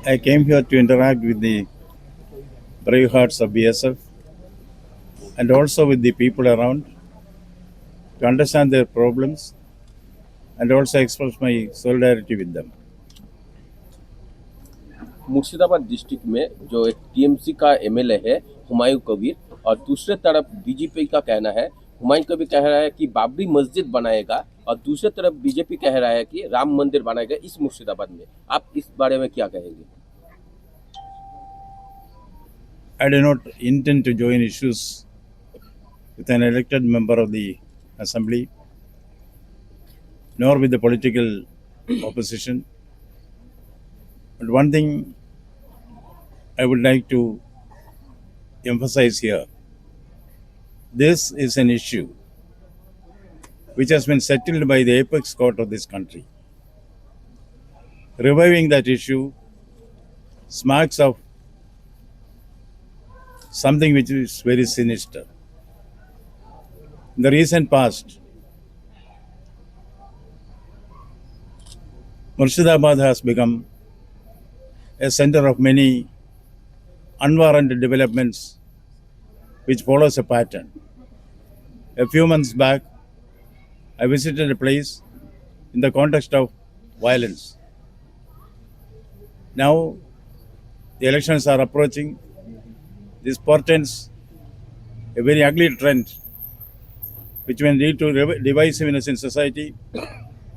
I came here to interact with the brave hearts of BSF and also with the people around to understand their problems and also express my solidarity with them. Murshidabad district में जो एक TMC का MLA है हुमायूं कबीर और दूसरे तरफ BJP का कहना है हुमायूं कबीर कह रहा है कि बाबरी मस्जिद बनाएगा और दूसरे तरफ बीजेपी कह रहा है कि राम मंदिर बनाएगा इस मुर्शिदाबाद में। आप इस बारे में क्या कहेंगे? I do not intend to join issues with an elected member of the assembly nor with the political opposition. But one thing I would like to emphasize here, this is an issue which has been settled by the apex court of this country. Reviving that issue smacks of something which is very sinister. In the recent past, Murshidabad has become a center of many unwarranted developments which follows a pattern. A few months back, I visited a place in the context of violence. Now, the elections are approaching. This portends a very ugly trend which will lead to divisiveness in society,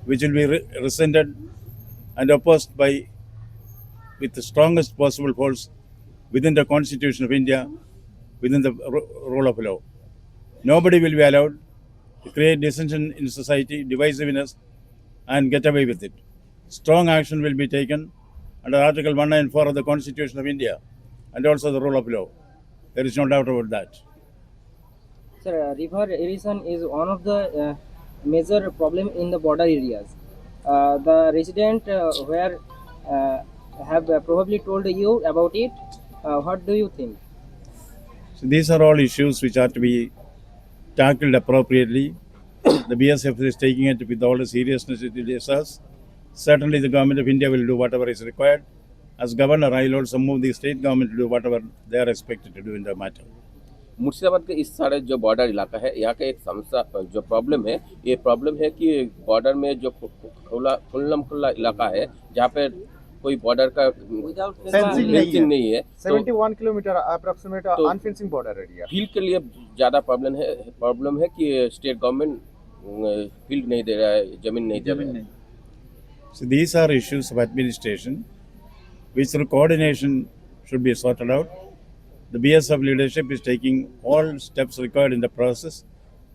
which will be resented and opposed by with the strongest possible force within the Constitution of India, within the rule of law. Nobody will be allowed to create dissension in society, divisiveness, and get away with it. Strong action will be taken under Article 194 of the Constitution of India and also the rule of law. There is no doubt about that. Sir, river erosion is one of the major problem in the border areas. The resident where have probably told you about it. What do you think? So these are all issues which are to be tackled appropriately. The BSF is taking it with all the seriousness it deserves. Certainly, the government of India will do whatever is required. As governor, I will also move the state government to do whatever they are expected to do in the matter. Murshidabad के इस सारे जो border इलाका है यहाँ का एक समस्या जो प्रॉब्लम है ये प्रॉब्लम है कि बॉर्डर में जो खुला इलाका है जहाँ पे कोई बॉर्डर का फेंसिंग नहीं है 71 kilometre approximate unfencing border area. Field के लिए ज़्यादा प्रॉब्लम है कि स्टेट गवर्नमेंट फील्ड नहीं दे रहा है, जमीन नहीं दे रहा है। So these are issues of administration which through coordination should be sorted out. The BSF leadership is taking all steps required in the process,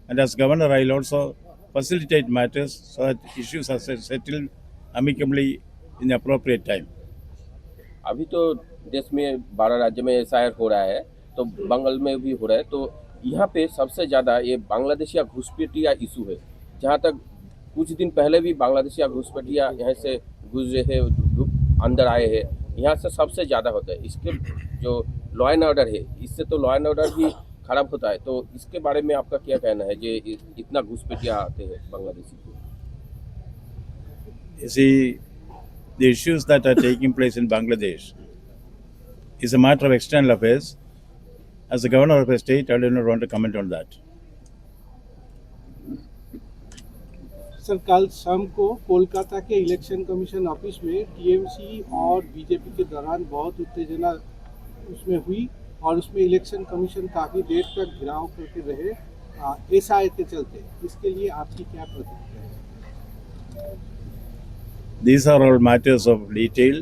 and as governor, I will also facilitate matters so that issues are settled amicably in the appropriate time. अभी तो देश में 12 राज्य में SIR हो रहा है, तो बंगाल में भी हो रहा है, तो यहाँ पे सबसे ज़्यादा ये बांग्लादेशिया घुसपैठिया इशू है। जहाँ तक कुछ दिन पहले भी बांग्लादेशिया घुसपैठिया यहाँ से गुजरे हैं, अंदर आए हैं, यहाँ से सबसे ज़्यादा होता है। इसके जो लॉ एंड ऑर्डर है, इससे तो लॉ एंड ऑर्डर भी खराब होता है। तो इसके बारे में आपका क्या कहना है जे इतना घुसपैठिया आते हैं बांग्लादेशी को? You see, the issues that are taking place in Bangladesh is a matter of external affairs. As the governor of a state, I do not want to comment on that. Sir, कल शाम को कोलकाता के election commission office में TMC और BJP के दौरान बहुत उत्तेजना उसमें हुई और उसमें इलेक्शन कमीशन काफ़ी देर तक घेराव करके रहे एसआई के चलते। इसके लिए आपकी क्या प्रतिक्रिया है? These are all matters of detail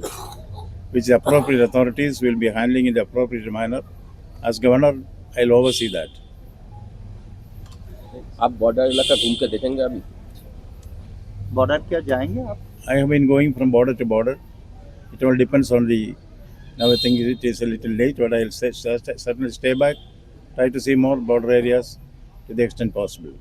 which the appropriate authorities will be handling in the appropriate manner. As governor, I'll oversee that. आप बॉर्डर इलाका घूम के देखेंगे अभी? बॉर्डर क्या जाएंगे आप? I have been going from border to border. It all depends on the. Now I think it is a little late, but I'll certainly stay back, try to see more border areas to the extent possible.